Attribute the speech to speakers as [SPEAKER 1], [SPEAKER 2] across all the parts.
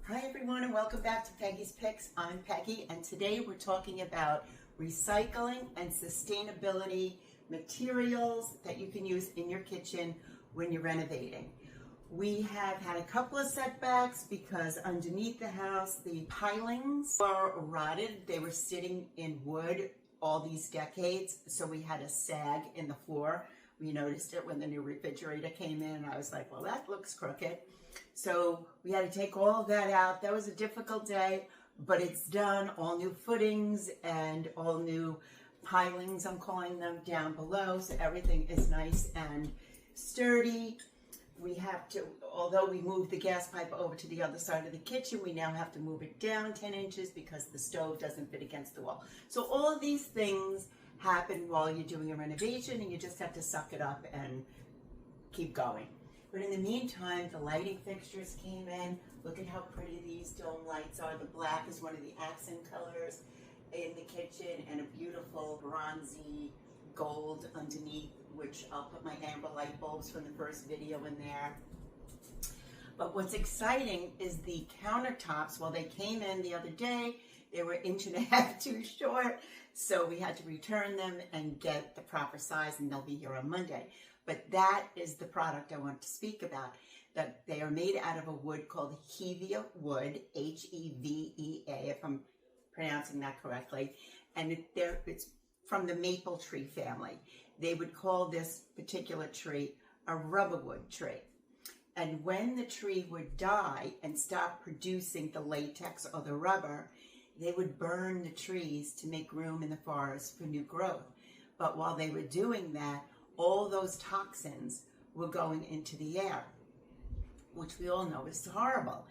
[SPEAKER 1] Hi everyone and welcome back to Peggy's Picks. I'm Peggy and today we're talking about recycling and sustainability materials that you can use in your kitchen when you're renovating. We have had a couple of setbacks because underneath the house the pilings were rotted. They were sitting in wood all these decades, so we had a sag in the floor. We noticed it when the new refrigerator came in and I was like, well, that looks crooked. So we had to take all of that out. That was a difficult day, but it's done. All new footings and all new pilings, I'm calling them, down below. So everything is nice and sturdy. We have to, although we moved the gas pipe over to the other side of the kitchen, we now have to move it down 10 inches because the stove doesn't fit against the wall. So all of these things happen while you're doing a renovation and you just have to suck it up and keep going. But in the meantime, the lighting fixtures came in. Look at how pretty these dome lights are. The black is one of the accent colors in the kitchen and a beautiful bronzy gold underneath, which I'll put my amber light bulbs from the first video in there. But what's exciting is the countertops. Well, they came in the other day. They were 1.5 inches too short, so we had to return them and get the proper size, and they'll be here on Monday. But that is the product I want to speak about. That they are made out of a wood called Hevea wood, H-E-V-E-A, if I'm pronouncing that correctly. And it's from the maple tree family. They would call this particular tree a rubber wood tree. And when the tree would die and stop producing the latex or the rubber, they would burn the trees to make room in the forest for new growth. But while they were doing that, all those toxins were going into the air, which we all know is horrible.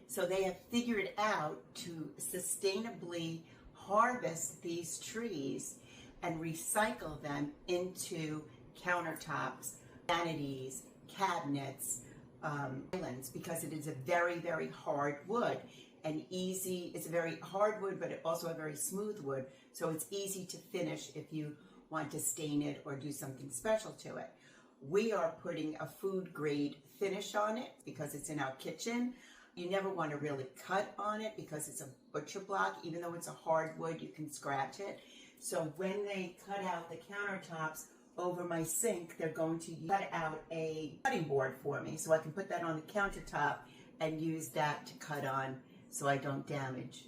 [SPEAKER 1] So they have figured out to sustainably harvest these trees and recycle them into countertops, vanities, cabinets, islands, because it is a very, very hard wood and easy. It's a very hard wood, but also a very smooth wood. So it's easy to finish if you want to stain it or do something special to it. We are putting a food grade finish on it because it's in our kitchen. You never want to really cut on it because it's a butcher block. Even though it's a hard wood, you can scratch it. So when they cut out the countertops over my sink, they're going to cut out a cutting board for me so I can put that on the countertop and use that to cut on so I don't damage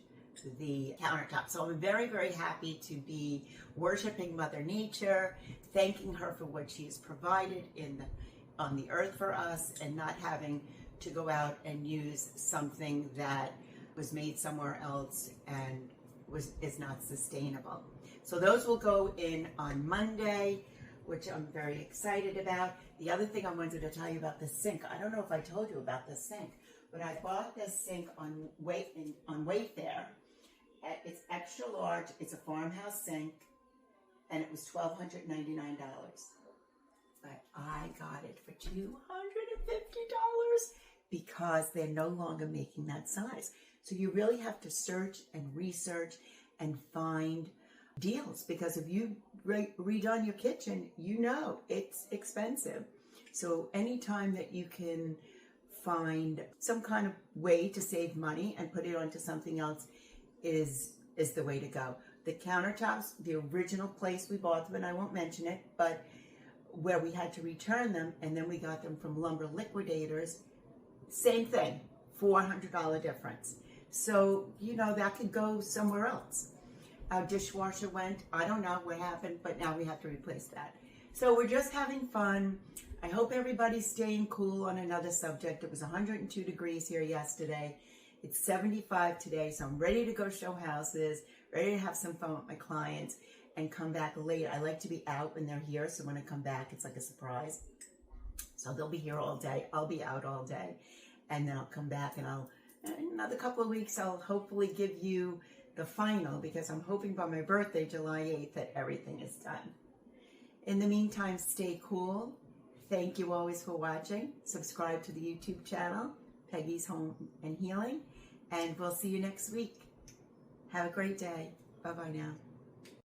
[SPEAKER 1] the countertop. So I'm very, very happy to be worshiping Mother Nature, thanking her for what she has provided on the earth for us, and not having to go out and use something that was made somewhere else and is not sustainable. So those will go in on Monday, which I'm very excited about. The other thing I wanted to tell you about the sink, I don't know if I told you about the sink, but I bought this sink on Wayfair. It's extra large. It's a Farmhouse sink, and it was $1,299. But I got it for $250 because they're no longer making that size. So you really have to search and research and find deals, because if you redone your kitchen, you know it's expensive. So anytime that you can find some kind of way to save money and put it onto something else is the way to go. The countertops, the original place we bought them, and I won't mention it, but where we had to return them, and then we got them from lumber liquidators, same thing, $400 difference. So, you know, that could go somewhere else. Our dishwasher went, I don't know what happened, but now we have to replace that. So we're just having fun. I hope everybody's staying cool on another subject. It was 102 degrees here yesterday. It's 75 today, so I'm ready to go show houses, ready to have some fun with my clients and come back late. I like to be out when they're here, so when I come back, it's like a surprise. So they'll be here all day. I'll be out all day. And then I'll come back and in another couple of weeks, I'll hopefully give you the final, because I'm hoping by my birthday, July 8th, that everything is done. In the meantime, stay cool. Thank you always for watching. Subscribe to the YouTube channel, Peggy's Home and Healing, and we'll see you next week. Have a great day. Bye-bye now.